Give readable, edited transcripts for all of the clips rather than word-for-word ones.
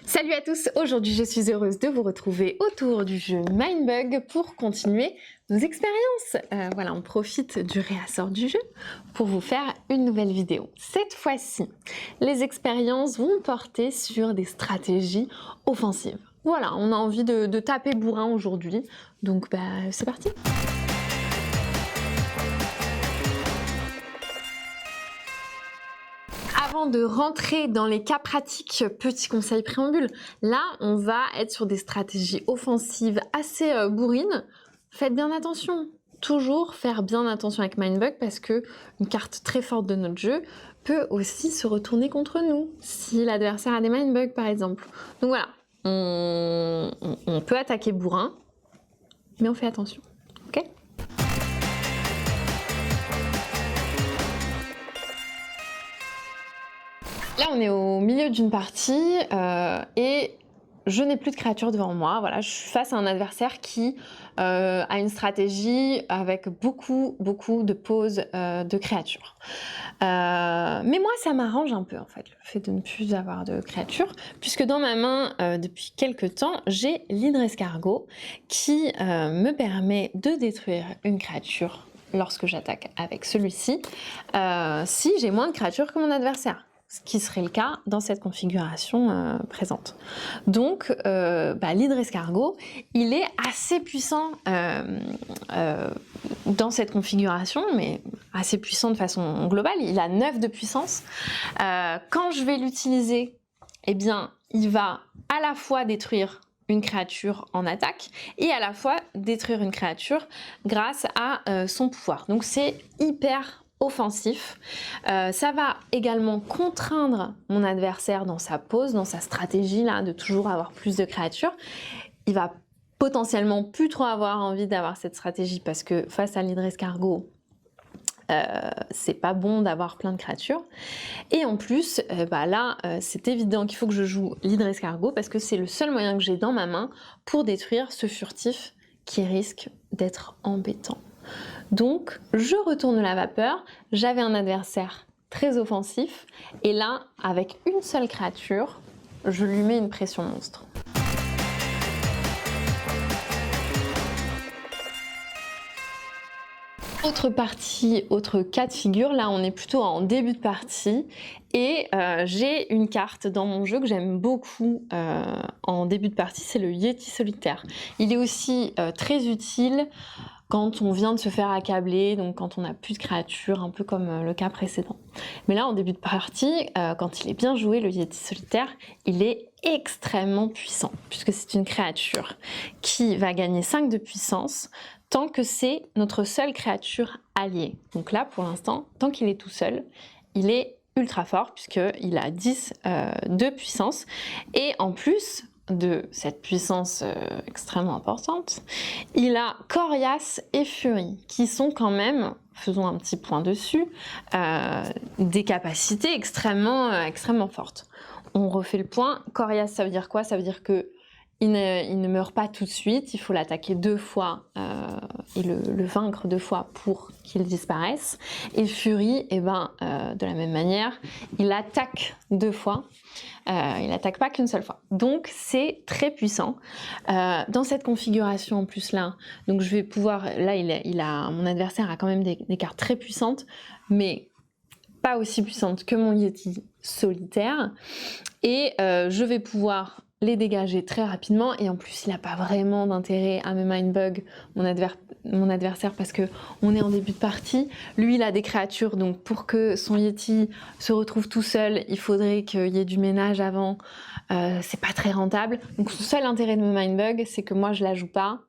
Salut à tous, aujourd'hui je suis heureuse de vous retrouver autour du jeu Mindbug pour continuer nos expériences. Voilà, on profite du réassort du jeu pour vous faire une nouvelle vidéo. Cette fois-ci, les expériences vont porter sur des stratégies offensives. Voilà, on a envie de taper bourrin aujourd'hui, donc c'est parti. Avant de rentrer dans les cas pratiques, petit conseil préambule, là on va être sur des stratégies offensives assez bourrines. Faites bien attention, toujours faire bien attention avec Mindbug parce que une carte très forte de notre jeu peut aussi se retourner contre nous si l'adversaire a des Mindbugs par exemple. Donc voilà, on peut attaquer bourrin, mais on fait attention, ok ? Là, on est au milieu d'une partie et je n'ai plus de créatures devant moi. Voilà, je suis face à un adversaire qui a une stratégie avec beaucoup de poses de créatures. Mais moi, ça m'arrange un peu en fait, le fait de ne plus avoir de créatures, puisque dans ma main, depuis quelques temps, j'ai l'hydre escargot qui me permet de détruire une créature lorsque j'attaque avec celui-ci, si j'ai moins de créatures que mon adversaire. Ce qui serait le cas dans cette configuration présente. Donc, l'hydre escargot, il est assez puissant dans cette configuration, mais assez puissant de façon globale. Il a 9 de puissance. Quand je vais l'utiliser, eh bien, il va à la fois détruire une créature en attaque et à la fois détruire une créature grâce à son pouvoir. Donc, c'est hyper offensif. Ça va également contraindre mon adversaire dans sa pose, dans sa stratégie là, de toujours avoir plus de créatures. Il va potentiellement plus trop avoir envie d'avoir cette stratégie parce que face à l'hydre escargot, c'est pas bon d'avoir plein de créatures. Et en plus, c'est évident qu'il faut que je joue l'hydre escargot parce que c'est le seul moyen que j'ai dans ma main pour détruire ce furtif qui risque d'être embêtant. Donc, je retourne la vapeur, j'avais un adversaire très offensif, et là, avec une seule créature, je lui mets une pression monstre. Autre partie, autre cas de figure, là on est plutôt en début de partie et j'ai une carte dans mon jeu que j'aime beaucoup en début de partie, c'est le Yeti solitaire. Il est aussi très utile quand on vient de se faire accabler, donc quand on n'a plus de créatures, un peu comme le cas précédent. Mais là, en début de partie, quand il est bien joué, le Yeti solitaire, il est extrêmement puissant, puisque c'est une créature qui va gagner 5 de puissance tant que c'est notre seule créature alliée. Donc là, pour l'instant, tant qu'il est tout seul, il est ultra fort, puisqu'il a 10 de puissance. Et en plus de cette puissance extrêmement importante, il a Coriace et Furie, qui sont quand même, faisons un petit point dessus, des capacités extrêmement fortes. On refait le point. Coriace, ça veut dire quoi? Ça veut dire que il ne meurt pas tout de suite, il faut l'attaquer 2 fois et le vaincre 2 fois pour qu'il disparaisse. Et Fury, de la même manière, il attaque 2 fois, il n'attaque pas qu'une seule fois. Donc c'est très puissant. Dans cette configuration en plus là, donc je vais pouvoir, là mon adversaire a quand même des cartes très puissantes, mais pas aussi puissantes que mon Yeti solitaire. Et je vais pouvoir les dégager très rapidement, et en plus il n'a pas vraiment d'intérêt à me mindbug mon adversaire parce que on est en début de partie. Lui il a des créatures, donc pour que son Yeti se retrouve tout seul, il faudrait qu'il y ait du ménage avant, c'est pas très rentable. Donc son seul intérêt de me mindbug, c'est que moi je la joue pas.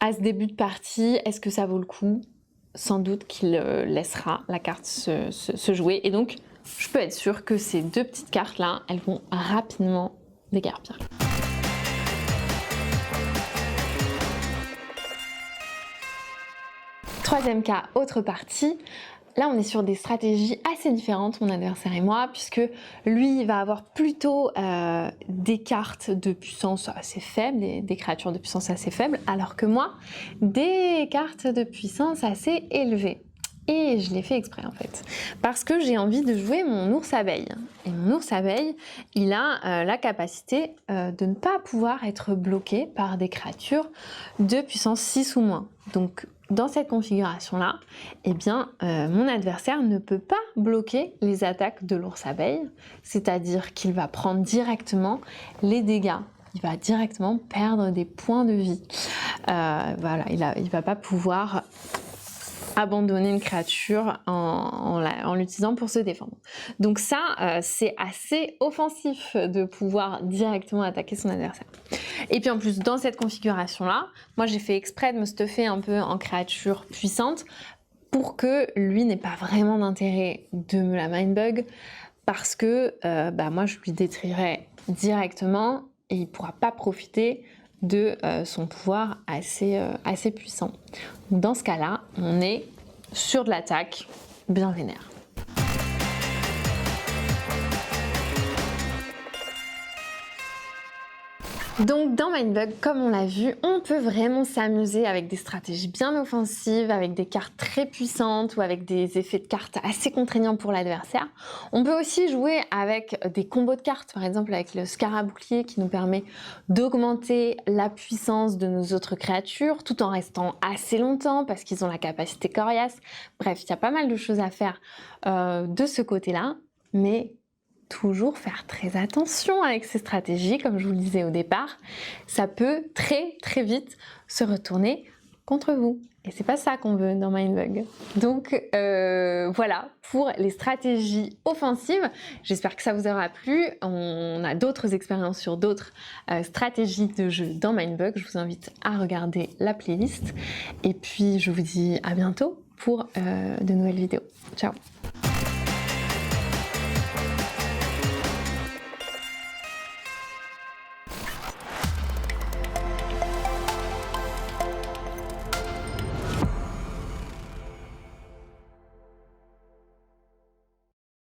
À ce début de partie, est-ce que ça vaut le coup? Sans doute qu'il laissera la carte se jouer, et donc je peux être sûre que ces 2 petites cartes là, elles vont rapidement déguerpir. Troisième cas, autre partie. Là, on est sur des stratégies assez différentes, mon adversaire et moi, puisque lui va avoir plutôt des cartes de puissance assez faibles, des créatures de puissance assez faibles, alors que moi, des cartes de puissance assez élevées. Et je l'ai fait exprès en fait, parce que j'ai envie de jouer mon ours abeille. Et mon ours abeille, il a la capacité de ne pas pouvoir être bloqué par des créatures de puissance 6 ou moins. Donc dans cette configuration-là, eh bien, mon adversaire ne peut pas bloquer les attaques de l'ours abeille, c'est-à-dire qu'il va prendre directement les dégâts. Il va directement perdre des points de vie. Voilà, il ne va pas pouvoir abandonner une créature en l'utilisant pour se défendre. Donc ça, c'est assez offensif de pouvoir directement attaquer son adversaire. Et puis en plus, dans cette configuration-là, moi j'ai fait exprès de me stuffer un peu en créature puissante pour que lui n'ait pas vraiment d'intérêt de me la mindbug, parce que moi je lui détruirai directement et il ne pourra pas profiter de son pouvoir assez puissant. Donc dans ce cas-là, on est sur de l'attaque bien vénère. Donc dans Mindbug, comme on l'a vu, on peut vraiment s'amuser avec des stratégies bien offensives, avec des cartes très puissantes ou avec des effets de cartes assez contraignants pour l'adversaire. On peut aussi jouer avec des combos de cartes, par exemple avec le Scarabouclier qui nous permet d'augmenter la puissance de nos autres créatures tout en restant assez longtemps parce qu'ils ont la capacité coriace. Bref, il y a pas mal de choses à faire de ce côté-là, mais toujours faire très attention avec ces stratégies, comme je vous le disais au départ, ça peut très vite se retourner contre vous. Et c'est pas ça qu'on veut dans Mindbug. Donc voilà pour les stratégies offensives. J'espère que ça vous aura plu. On a d'autres expériences sur d'autres stratégies de jeu dans Mindbug. Je vous invite à regarder la playlist. Et puis je vous dis à bientôt pour de nouvelles vidéos. Ciao!